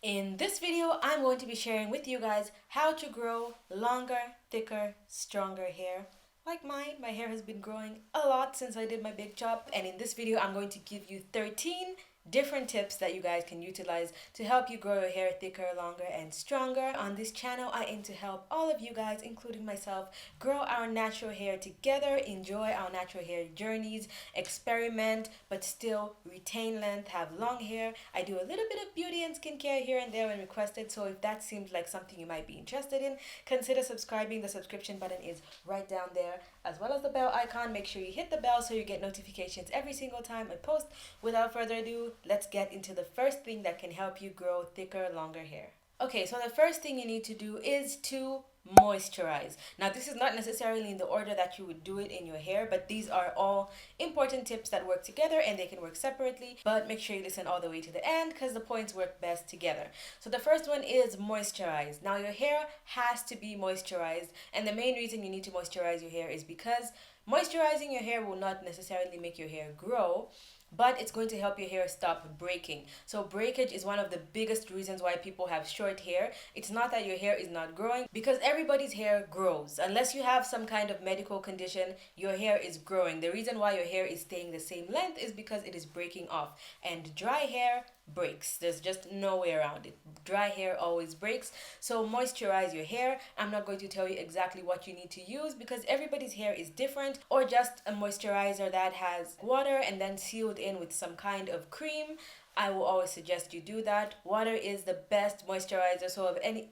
In this video, I'm going to be sharing with you guys how to grow longer, thicker, stronger hair. Like mine, my hair has been growing a lot since I did my big chop. And in this video, I'm going to give you 13 different tips that you guys can utilize to help you grow your hair thicker, longer, and stronger. On this channel, I aim to help all of you guys, including myself, grow our natural hair together, enjoy our natural hair journeys, experiment, but still retain length, have long hair. I do a little bit of beauty and skincare here and there when requested, so if that seems like something you might be interested in, consider subscribing. The subscription button is right down there, as well as the bell icon. Make sure you hit the bell so you get notifications every single time I post. Without further ado, let's get into the first thing that can help you grow thicker, longer hair. Okay, so the first thing you need to do is to moisturize. Now, this is not necessarily in the order that you would do it in your hair, but these are all important tips that work together and they can work separately, but make sure you listen all the way to the end because the points work best together. So the first one is moisturize. Now, your hair has to be moisturized, and the main reason you need to moisturize your hair is because moisturizing your hair will not necessarily make your hair grow, but it's going to help your hair stop breaking. So breakage is one of the biggest reasons why people have short hair. It's not that your hair is not growing, because everybody's hair grows. Unless you have some kind of medical condition, your hair is growing. The reason why your hair is staying the same length is because it is breaking off. And dry hair breaks. There's just no way around it. Dry hair always breaks. So moisturize your hair. I'm not going to tell you exactly what you need to use because everybody's hair is different, or just a moisturizer that has water and then sealed in with some kind of cream. I will always suggest you do that. Water is the best moisturizer.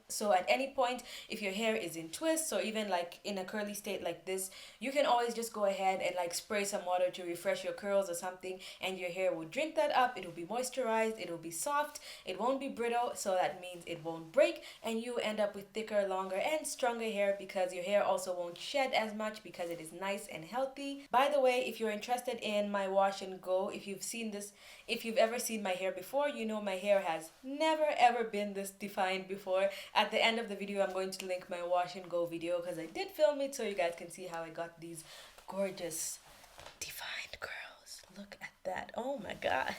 So at any point, if your hair is in twists or even like in a curly state like this, you can always just go ahead and like spray some water to refresh your curls or something, and your hair will drink that up. It will be moisturized, it will be soft, it won't be brittle, so that means it won't break, and you end up with thicker, longer, and stronger hair because your hair also won't shed as much because it is nice and healthy. By the way, if you're interested in my wash and go, if you've ever seen my hair before, you know my hair has never ever been this defined before. At the end of the video, I'm going to link my wash and go video because I did film it so you guys can see how I got these gorgeous defined curls. Look at that. Oh my god.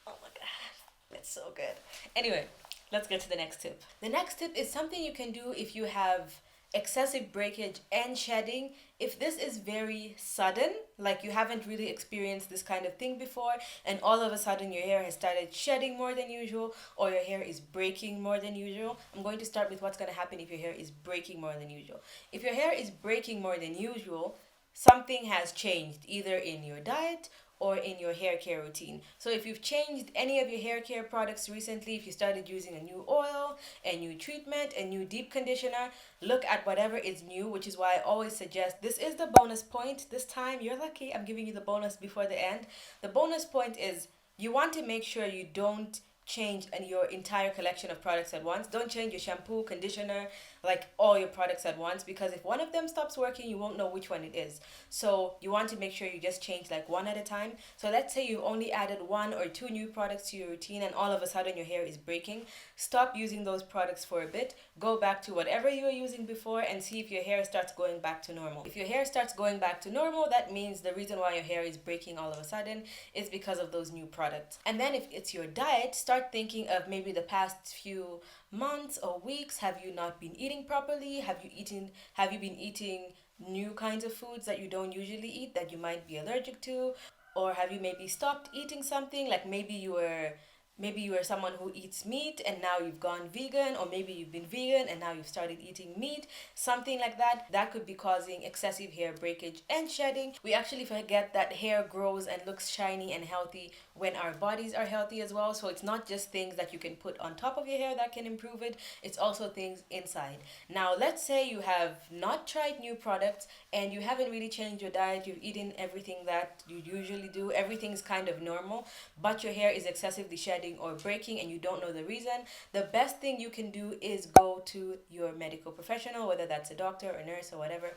Oh my god. It's so good. Anyway, let's get to the next tip. The next tip is something you can do if you have excessive breakage and shedding. If this is very sudden, like you haven't really experienced this kind of thing before, and all of a sudden your hair has started shedding more than usual, or your hair is breaking more than usual, I'm going to start with what's going to happen if your hair is breaking more than usual. If your hair is breaking more than usual, something has changed either in your diet or in your hair care routine. So if you've changed any of your hair care products recently, if you started using a new oil, a new treatment, a new deep conditioner, look at whatever is new, which is why I always suggest this is the bonus point. This time you're lucky, I'm giving you the bonus before the end. The bonus point is you want to make sure you don't change your entire collection of products at once. Don't change your shampoo, conditioner, like all your products at once, because if one of them stops working, you won't know which one it is. So you want to make sure you just change like one at a time. So let's say you only added one or two new products to your routine and all of a sudden your hair is breaking. Stop using those products for a bit. Go back to whatever you were using before and see if your hair starts going back to normal. If your hair starts going back to normal, that means the reason why your hair is breaking all of a sudden is because of those new products. And then if it's your diet, start thinking of maybe the past few months or weeks. Have you not been eating properly? Have you been eating new kinds of foods that you don't usually eat that you might be allergic to? Or have you maybe stopped eating something, like maybe you were someone who eats meat and now you've gone vegan, or maybe you've been vegan and now you've started eating meat, something like that. That could be causing excessive hair breakage and shedding. We actually forget that hair grows and looks shiny and healthy when our bodies are healthy as well. So it's not just things that you can put on top of your hair that can improve it, it's also things inside. Now, let's say you have not tried new products and you haven't really changed your diet, you've eaten everything that you usually do, everything's kind of normal, but your hair is excessively shedding or breaking and you don't know the reason. The best thing you can do is go to your medical professional, whether that's a doctor or nurse or whatever.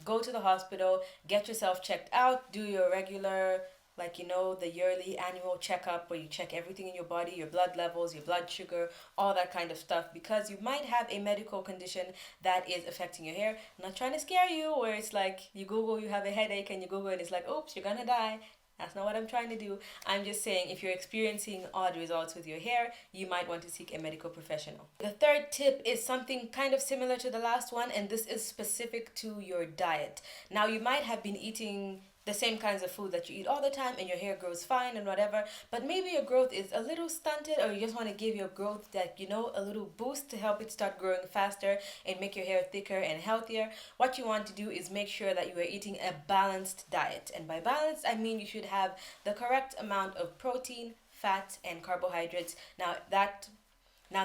Go to the hospital, get yourself checked out, do your regular, like, the yearly annual checkup where you check everything in your body, your blood levels, your blood sugar, all that kind of stuff, because you might have a medical condition that is affecting your hair. I'm not trying to scare you, where it's like you Google you have a headache and you Google and it's like, oops, you're gonna die. That's not what I'm trying to do. I'm just saying if you're experiencing odd results with your hair, you might want to seek a medical professional. The third tip is something kind of similar to the last one, and this is specific to your diet. Now, you might have been eating the same kinds of food that you eat all the time and your hair grows fine and whatever, but maybe your growth is a little stunted, or you just want to give your growth that, a little boost to help it start growing faster and make your hair thicker and healthier. What you want to do is make sure that you are eating a balanced diet, and by balanced I mean you should have the correct amount of protein, fat, and carbohydrates. Now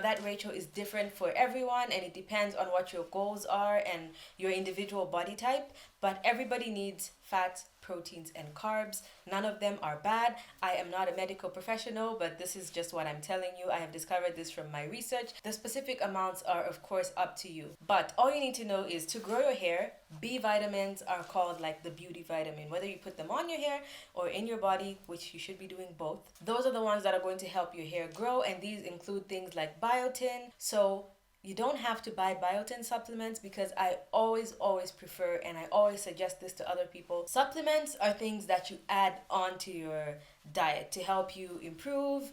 that ratio is different for everyone, and it depends on what your goals are and your individual body type, but everybody needs fats, proteins, and carbs. None of them are bad. I am not a medical professional, but this is just what I'm telling you. I have discovered this from my research. The specific amounts are, of course, up to you. But all you need to know is to grow your hair, B vitamins are called like the beauty vitamin. Whether you put them on your hair or in your body, which you should be doing both, those are the ones that are going to help your hair grow, and these include things like biotin. So you don't have to buy biotin supplements, because I always prefer, and I always suggest this to other people. Supplements are things that you add on to your diet to help you improve.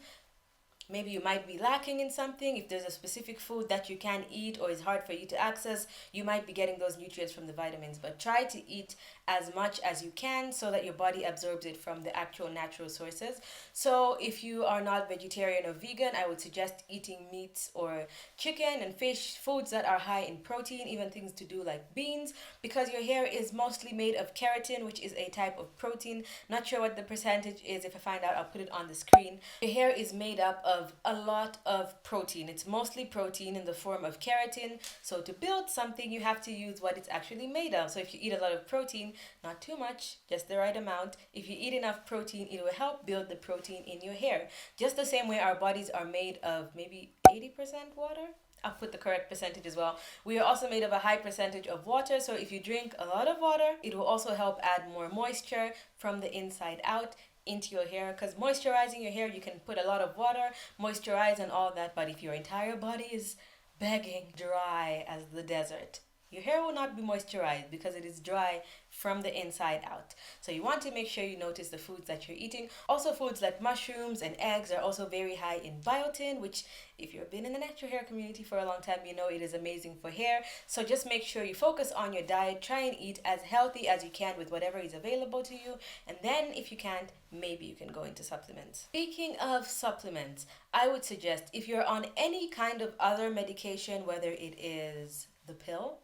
Maybe you might be lacking in something. If there's a specific food that you can't eat or is hard for you to access, you might be getting those nutrients from the vitamins. But try to eat as much as you can so that your body absorbs it from the actual natural sources. So if you are not vegetarian or vegan, I would suggest eating meats or chicken and fish, foods that are high in protein, even things to do like beans, because your hair is mostly made of keratin, which is a type of protein. Not sure what the percentage is. If I find out, I'll put it on the screen. Your hair is made up of a lot of protein. It's mostly protein in the form of keratin. So to build something, you have to use what it's actually made of. So if you eat a lot of protein, not too much, just the right amount. If you eat enough protein, it will help build the protein in your hair. Just the same way our bodies are made of maybe 80% water. I'll put the correct percentage as well. We are also made of a high percentage of water. So if you drink a lot of water, it will also help add more moisture from the inside out into your hair, because moisturizing your hair, you can put a lot of water, moisturize and all that, but if your entire body is begging dry as the desert, your hair will not be moisturized because it is dry from the inside out. So you want to make sure you notice the foods that you're eating. Also, foods like mushrooms and eggs are also very high in biotin, which if you've been in the natural hair community for a long time, you know it is amazing for hair. So just make sure you focus on your diet. Try and eat as healthy as you can with whatever is available to you. And then if you can't, maybe you can go into supplements. Speaking of supplements, I would suggest if you're on any kind of other medication, whether it is the pill,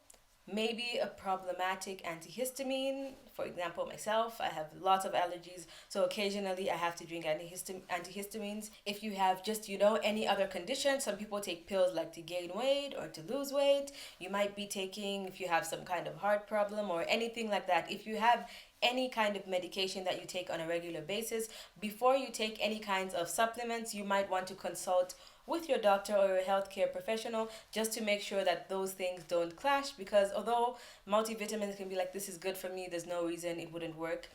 maybe a problematic antihistamine. For example, myself, I have lots of allergies, so occasionally I have to drink antihistamines. If you have just, any other condition, some people take pills like to gain weight or to lose weight. You might be taking, if you have some kind of heart problem or anything like that. If you have any kind of medication that you take on a regular basis, before you take any kinds of supplements, you might want to consult with your doctor or a healthcare professional just to make sure that those things don't clash, because although multivitamins can be like, this is good for me, there's no reason it wouldn't work.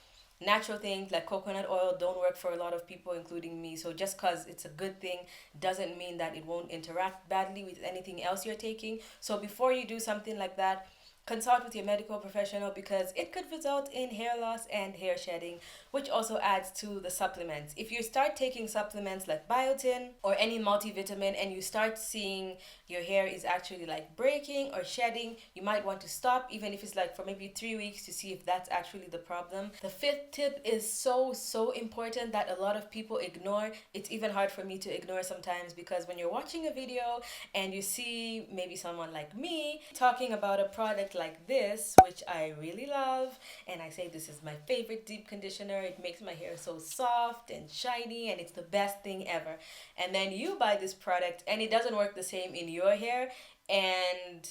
Natural things like coconut oil don't work for a lot of people, including me. So just because it's a good thing doesn't mean that it won't interact badly with anything else you're taking. So before you do something like that, consult with your medical professional, because it could result in hair loss and hair shedding, which also adds to the supplements. If you start taking supplements like biotin or any multivitamin and you start seeing your hair is actually like breaking or shedding, you might want to stop, even if it's like for maybe 3 weeks, to see if that's actually the problem. The fifth tip is so important that a lot of people ignore. It's even hard for me to ignore sometimes, because when you're watching a video and you see maybe someone like me talking about a product like this, which I really love, and I say this is my favorite deep conditioner, it makes my hair so soft and shiny and it's the best thing ever, and then you buy this product and it doesn't work the same in your hair, and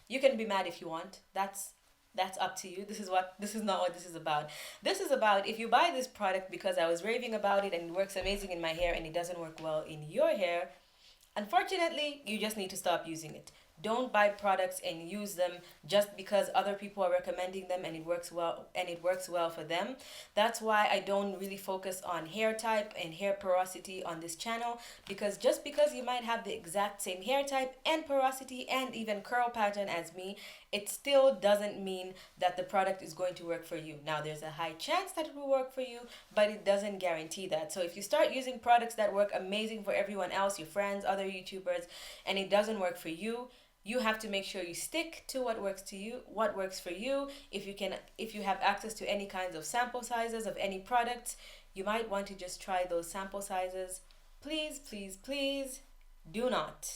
you can be mad if you want. That's up to you. This is not what this is about. This is about, if you buy this product because I was raving about it and it works amazing in my hair and it doesn't work well in your hair, unfortunately, you just need to stop using it. Don't buy products and use them just because other people are recommending them and it works well for them. That's why I don't really focus on hair type and hair porosity on this channel, because just because you might have the exact same hair type and porosity and even curl pattern as me, it still doesn't mean that the product is going to work for you. Now, there's a high chance that it will work for you, but it doesn't guarantee that. So if you start using products that work amazing for everyone else, your friends, other YouTubers, and it doesn't work for you, you have to make sure you stick to what works for you. If you have access to any kinds of sample sizes of any products, you might want to just try those sample sizes. Please, please, please do not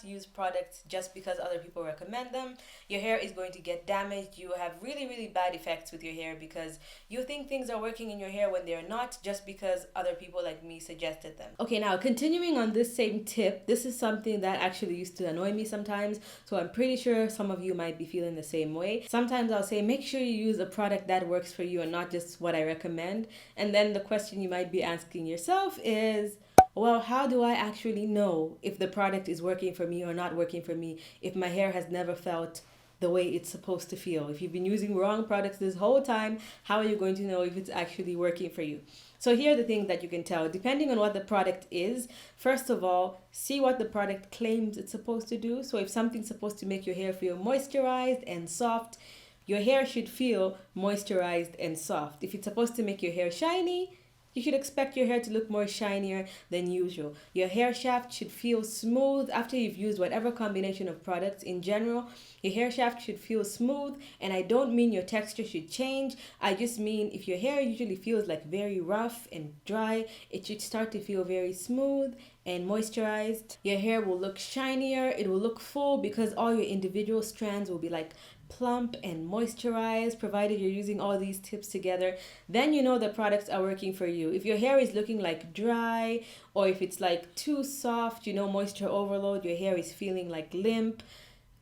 use products just because other people recommend them. Your hair is going to get damaged. You have really, really bad effects with your hair because you think things are working in your hair when they're not, just because other people like me suggested them. Okay, now continuing on this same tip, this is something that actually used to annoy me sometimes, so I'm pretty sure some of you might be feeling the same way. Sometimes I'll say, make sure you use a product that works for you and not just what I recommend. And then the question you might be asking yourself is, well, how do I actually know if the product is working for me or not working for me if my hair has never felt the way it's supposed to feel? If you've been using wrong products this whole time, how are you going to know if it's actually working for you? So here are the things that you can tell. Depending on what the product is, first of all, see what the product claims it's supposed to do. So if something's supposed to make your hair feel moisturized and soft, your hair should feel moisturized and soft. If it's supposed to make your hair shiny, you should expect your hair to look more shinier than usual. Your hair shaft should feel smooth after you've used whatever combination of products. In general, your hair shaft should feel smooth, and I don't mean your texture should change. I just mean if your hair usually feels like very rough and dry, it should start to feel very smooth and moisturized. Your hair will look shinier, it will look full because all your individual strands will be like plump and moisturized, provided you're using all these tips together. Then you know the products are working for you. If your hair is looking like dry, or if it's like too soft, moisture overload, your hair is feeling like limp,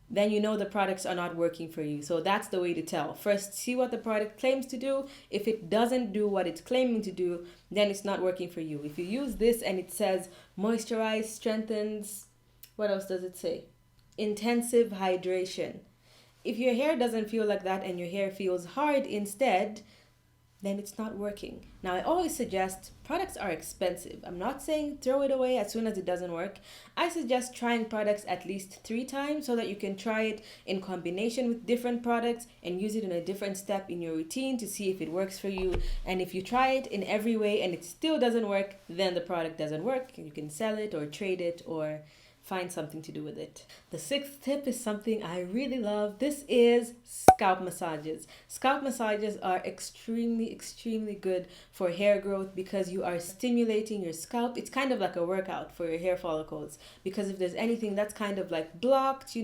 then you know the products are not working for you. So that's the way to tell. First, see what the product claims to do. If it doesn't do what it's claiming to do, then it's not working for you. If you use this and it says moisturize, strengthens, what else does it say? Intensive hydration. If your hair doesn't feel like that and your hair feels hard instead, then it's not working. Now, I always suggest products are expensive. I'm not saying throw it away as soon as it doesn't work. I suggest trying products at least 3 times so that you can try it in combination with different products and use it in a different step in your routine to see if it works for you. And if you try it in every way and it still doesn't work, then the product doesn't work. You can sell it or trade it or find something to do with it. The 6th tip is something I really love. This is scalp massages. Scalp massages are extremely, extremely good for hair growth because you are stimulating your scalp. It's kind of like a workout for your hair follicles, because if there's anything that's kind of like blocked,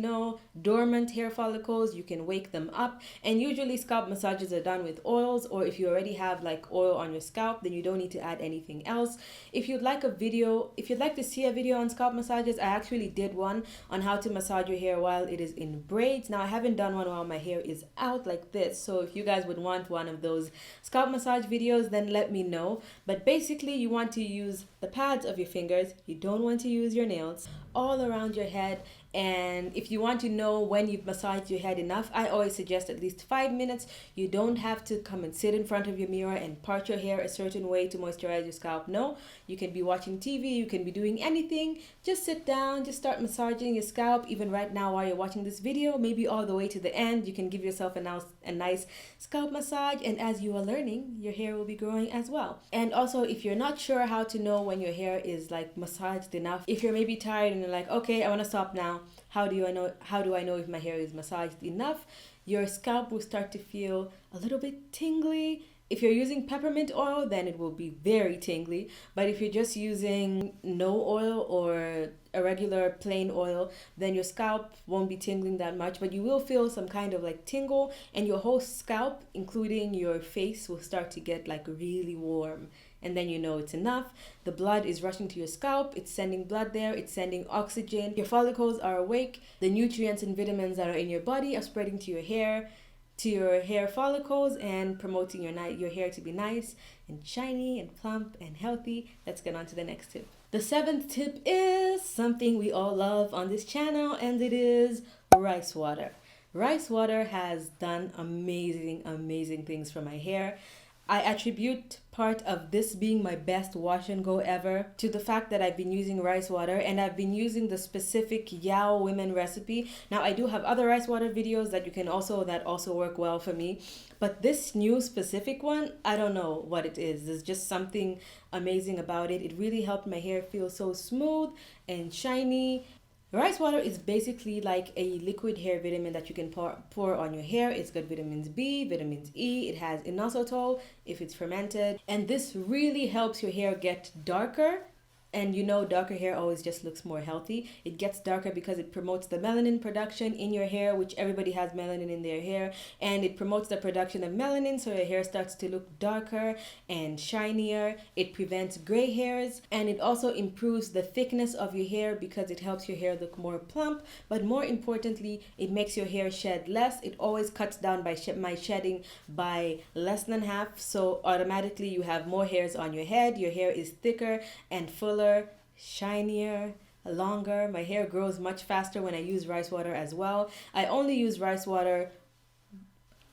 dormant hair follicles, you can wake them up. And usually scalp massages are done with oils, or if you already have like oil on your scalp, then you don't need to add anything else. If you'd like to see a video on scalp massages, I actually did one on how to massage your hair while it is in braids. Now, I haven't done one while my hair is out like this, so if you guys would want one of those scalp massage videos, then let me know. But basically, you want to use the pads of your fingers. You don't want to use your nails, all around your head. And if you want to know when you've massaged your head enough, I always suggest at least 5 minutes. You don't have to come and sit in front of your mirror and part your hair a certain way to moisturize your scalp. No, you can be watching TV, you can be doing anything. Just sit down, just start massaging your scalp. Even right now while you're watching this video, maybe all the way to the end, you can give yourself a nice scalp massage. And as you are learning, your hair will be growing as well. And also, if you're not sure how to know when your hair is like massaged enough, if you're maybe tired and you're like, okay, I want to stop now. How do I know if my hair is massaged enough? Your scalp will start to feel a little bit tingly. If you're using peppermint oil, then it will be very tingly. But if you're just using no oil or a regular plain oil, then your scalp won't be tingling that much, but you will feel some kind of like tingle, and your whole scalp, including your face, will start to get like really warm. And then you know it's enough. The blood is rushing to your scalp. It's sending blood there. It's sending oxygen. Your follicles are awake. The nutrients and vitamins that are in your body are spreading to your hair follicles and promoting your hair to be nice and shiny and plump and healthy. Let's get on to the next tip. The seventh tip is something we all love on this channel, and it is rice water. Rice water has done amazing things for my hair. I attribute part of this being my best wash and go ever to the fact that I've been using rice water, and I've been using the specific Yao women recipe. Now I do have other rice water videos that also work well for me, but this new specific one, I don't know what it is. There's just something amazing about it. It really helped my hair feel so smooth and shiny. Rice water is basically like a liquid hair vitamin that you can pour on your hair. It's got vitamins B, vitamins E. It has inositol if it's fermented. And this really helps your hair get darker. And you know, darker hair always just looks more healthy. It gets darker because it promotes the melanin production in your hair, which everybody has melanin in their hair. And it promotes the production of melanin, so your hair starts to look darker and shinier. It prevents gray hairs. And it also improves the thickness of your hair because it helps your hair look more plump. But more importantly, it makes your hair shed less. It always cuts down my shedding by less than half. So automatically you have more hairs on your head. Your hair is thicker and fuller, shinier, longer. My hair grows much faster when I use rice water as well. I only use rice water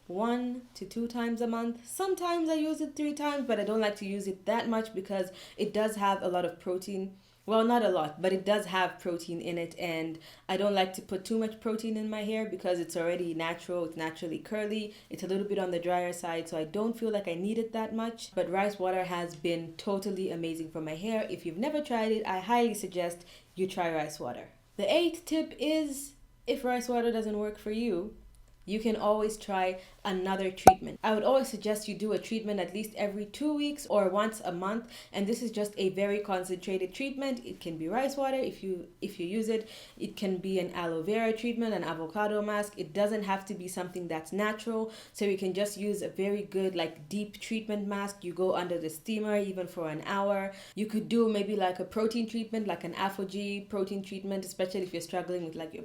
1 to 2 times a month. Sometimes I use it 3 times, but I don't like to use it that much because it does have a lot of protein. Well, not a lot, but it does have protein in it, and I don't like to put too much protein in my hair because it's already natural, it's naturally curly, it's a little bit on the drier side, so I don't feel like I need it that much. But rice water has been totally amazing for my hair. If you've never tried it, I highly suggest you try rice water. The 8th tip is, if rice water doesn't work for you, you can always try another treatment. I would always suggest you do a treatment at least every 2 weeks or once a month, and this is just a very concentrated treatment. It can be rice water if you use it. It can be an aloe vera treatment, an avocado mask. It doesn't have to be something that's natural, so you can just use a very good like deep treatment mask. You go under the steamer even for an hour. You could do maybe like a protein treatment, like an AphoG protein treatment, especially if you're struggling with like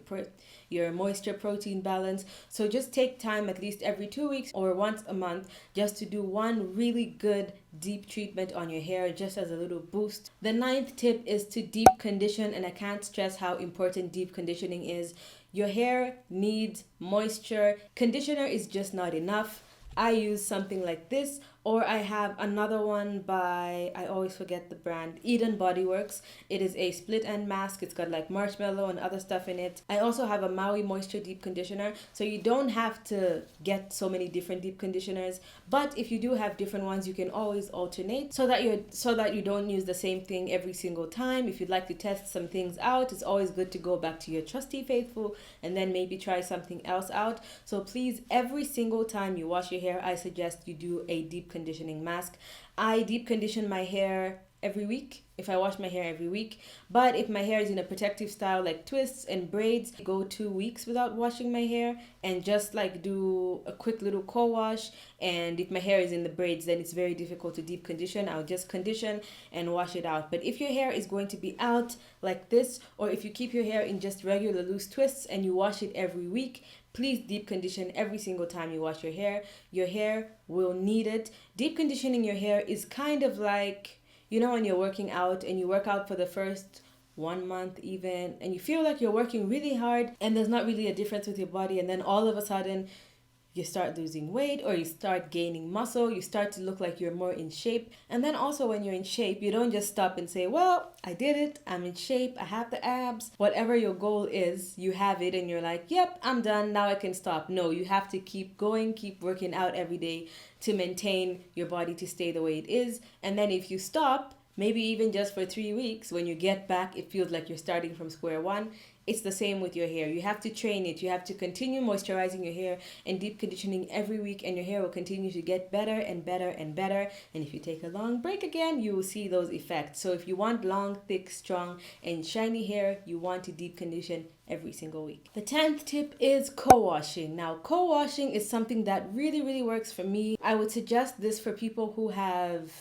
your moisture protein balance. So just take time at least every 2 weeks or once a month just to do one really good deep treatment on your hair, just as a little boost. The 9th tip is to deep condition, and I can't stress how important deep conditioning is. Your hair needs moisture. Conditioner is just not enough. I use something like this, or I have another one by, I always forget the brand, Eden Body Works. It is a split end mask. It's got like marshmallow and other stuff in it. I also have a Maui Moisture Deep Conditioner, so you don't have to get so many different deep conditioners, but if you do have different ones, you can always alternate so that you don't use the same thing every single time. If you'd like to test some things out, it's always good to go back to your trusty faithful and then maybe try something else out. So please, every single time you wash your hair, I suggest you do a deep conditioning mask. I deep condition my hair every week if I wash my hair every week, but if my hair is in a protective style like twists and braids, go 2 weeks without washing my hair and just like do a quick little co-wash. And if my hair is in the braids, then it's very difficult to deep condition. I'll just condition and wash it out. But if your hair is going to be out like this, or if you keep your hair in just regular loose twists and you wash it every week, please deep condition every single time you wash your hair. Your hair will need it. Deep conditioning your hair is kind of like, you know, when you're working out and you work out for the first 1 month even, and you feel like you're working really hard and there's not really a difference with your body, and then all of a sudden you start losing weight or you start gaining muscle, you start to look like you're more in shape. And then also when you're in shape, you don't just stop and say, well, I did it, I'm in shape, I have the abs. Whatever your goal is, you have it and you're like, yep, I'm done, now I can stop. No, you have to keep going, keep working out every day to maintain your body to stay the way it is. And then if you stop, maybe even just for 3 weeks, when you get back, it feels like you're starting from square one. It's the same with your hair. You have to train it. You have to continue moisturizing your hair and deep conditioning every week, and your hair will continue to get better and better and better. And if you take a long break again, you will see those effects. So if you want long, thick, strong, and shiny hair, you want to deep condition every single week. The 10th tip is co-washing. Now, co-washing is something that really works for me. I would suggest this for people who have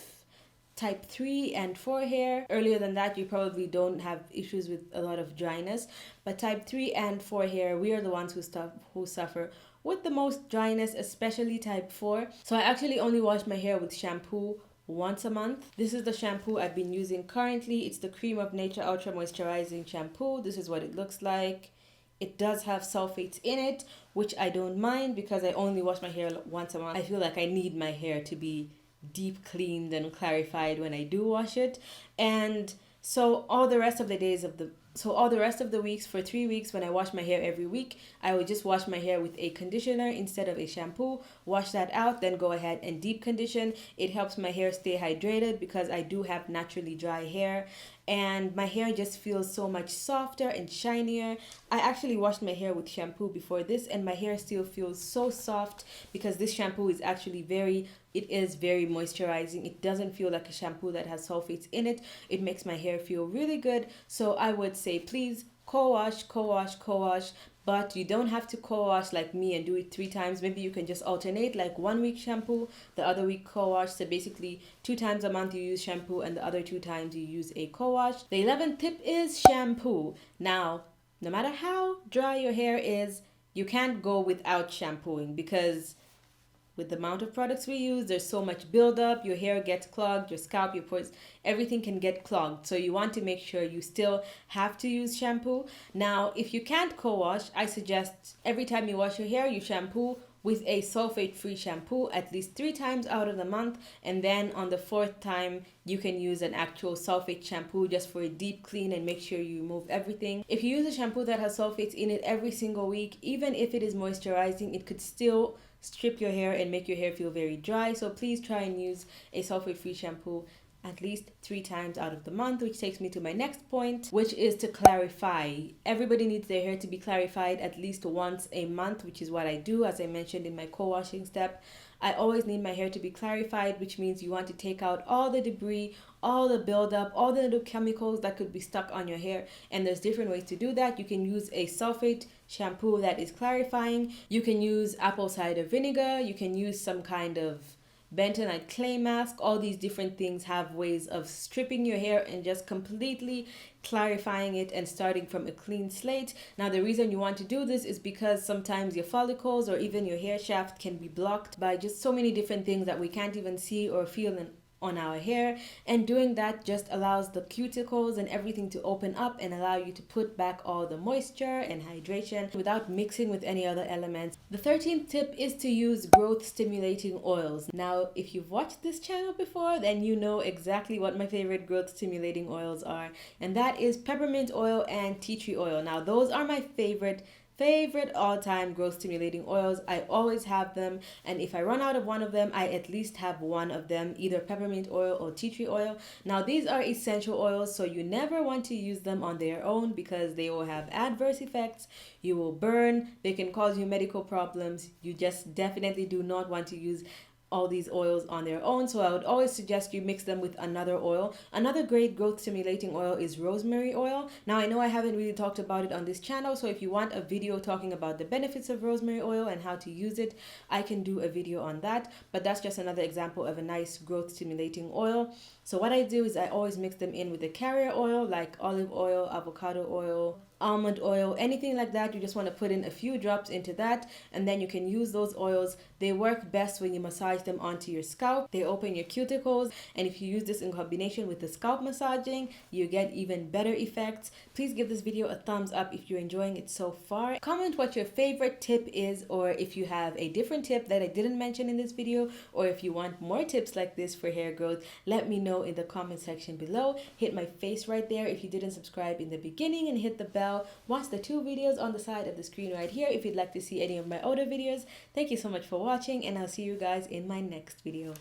type 3 and 4 hair. Earlier than that, you probably don't have issues with a lot of dryness, but type 3 and 4 hair, we are the ones who suffer with the most dryness, especially type 4. So I actually only wash my hair with shampoo once a month. This is the shampoo I've been using currently. It's the Cream of Nature Ultra Moisturizing Shampoo. This is what it looks like. It does have sulfates in it, which I don't mind because I only wash my hair once a month. I feel like I need my hair to be deep cleaned and clarified when I do wash it. And so all the rest of the weeks, for 3 weeks, when I wash my hair every week, I would just wash my hair with a conditioner instead of a shampoo. Wash that out, then go ahead and deep condition. It helps my hair stay hydrated because I do have naturally dry hair, and my hair just feels so much softer and shinier. I actually washed my hair with shampoo before this, and my hair still feels so soft because this shampoo is actually very moisturizing. It doesn't feel like a shampoo that has sulfates in it. It makes my hair feel really good. So I would say please co-wash, but you don't have to co-wash like me and do it 3 times. Maybe you can just alternate, like 1 week shampoo, the other week co-wash. So basically 2 times a month you use shampoo and the other 2 times you use a co-wash. The 11th tip is shampoo. Now, no matter how dry your hair is, you can't go without shampooing because with the amount of products we use, there's so much buildup. Your hair gets clogged, your scalp, your pores, everything can get clogged. So you want to make sure you still have to use shampoo. Now, if you can't co-wash, I suggest every time you wash your hair, you shampoo with a sulfate-free shampoo at least 3 times out of the month. And then on the 4th time, you can use an actual sulfate shampoo just for a deep clean and make sure you remove everything. If you use a shampoo that has sulfates in it every single week, even if it is moisturizing, it could still strip your hair and make your hair feel very dry. So please try and use a sulfate-free shampoo at least 3 times out of the month, which takes me to my next point, which is to clarify. Everybody needs their hair to be clarified at least once a month, which is what I do. As I mentioned in my co-washing step, I always need my hair to be clarified, which means you want to take out all the debris, all the buildup, all the little chemicals that could be stuck on your hair. And there's different ways to do that. You can use a sulfate shampoo that is clarifying. You can use apple cider vinegar. You can use some kind of bentonite clay mask. All these different things have ways of stripping your hair and just completely clarifying it and starting from a clean slate. Now, the reason you want to do this is because sometimes your follicles or even your hair shaft can be blocked by just so many different things that we can't even see or feel on our hair, and doing that just allows the cuticles and everything to open up and allow you to put back all the moisture and hydration without mixing with any other elements. The 13th tip is to use growth stimulating oils. Now, if you've watched this channel before, then you know exactly what my favorite growth stimulating oils are, and that is peppermint oil and tea tree oil. Now, those are my favorite all-time growth stimulating oils. I always have them, and if I run out of one of them, I at least have one of them, either peppermint oil or tea tree oil. Now, these are essential oils, so you never want to use them on their own because they will have adverse effects. You will burn, they can cause you medical problems. You just definitely do not want to use all these oils on their own. So I would always suggest you mix them with another oil. Another great growth stimulating oil is rosemary oil. Now, I know I haven't really talked about it on this channel, so if you want a video talking about the benefits of rosemary oil and how to use it, I can do a video on that. But that's just another example of a nice growth stimulating oil. So what I do is I always mix them in with a carrier oil like olive oil, avocado oil, almond oil, anything like that. You just want to put in a few drops into that, and then you can use those oils. They work best when you massage them onto your scalp. They open your cuticles, and if you use this in combination with the scalp massaging, you get even better effects. Please give this video a thumbs up if you're enjoying it so far. Comment what your favorite tip is, or if you have a different tip that I didn't mention in this video, or if you want more tips like this for hair growth, let me know in the comment section below. Hit my face right there if you didn't subscribe in the beginning, and hit the bell. Watch the 2 videos on the side of the screen right here if you'd like to see any of my other videos. Thank you so much for watching, and I'll see you guys in my next video.